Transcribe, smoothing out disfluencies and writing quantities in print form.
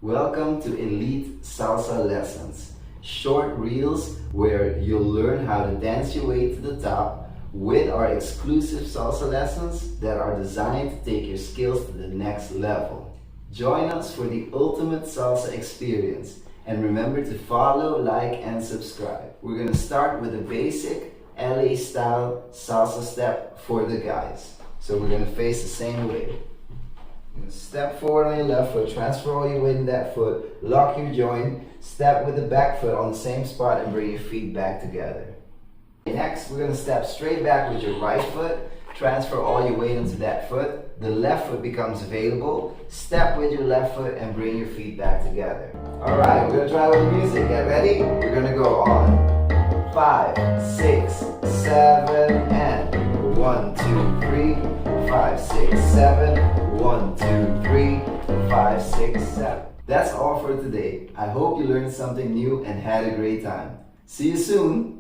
Welcome to Elite Salsa Lessons, short reels where you'll learn how to dance your way to the top with our exclusive salsa lessons that are designed to take your skills to the next level. Join us for the ultimate salsa experience and remember to follow, like, and subscribe. We're going to start with a basic LA style salsa step for the guys. So we're going to face the same way. Step forward on your left foot, transfer all your weight in that foot, lock your joint, step with the back foot on the same spot and bring your feet back together. Next, we're going to step straight back with your right foot, transfer all your weight into that foot, the left foot becomes available, step with your left foot and bring your feet back together. Alright, we're going to try with the music, get ready? We're going to go on 5, 6, 7 and 1, 2, 3, 5, 6, 7, 1, 2, 3, 5, 6, 7. That's all for today. I hope you learned something new and had a great time. See you soon!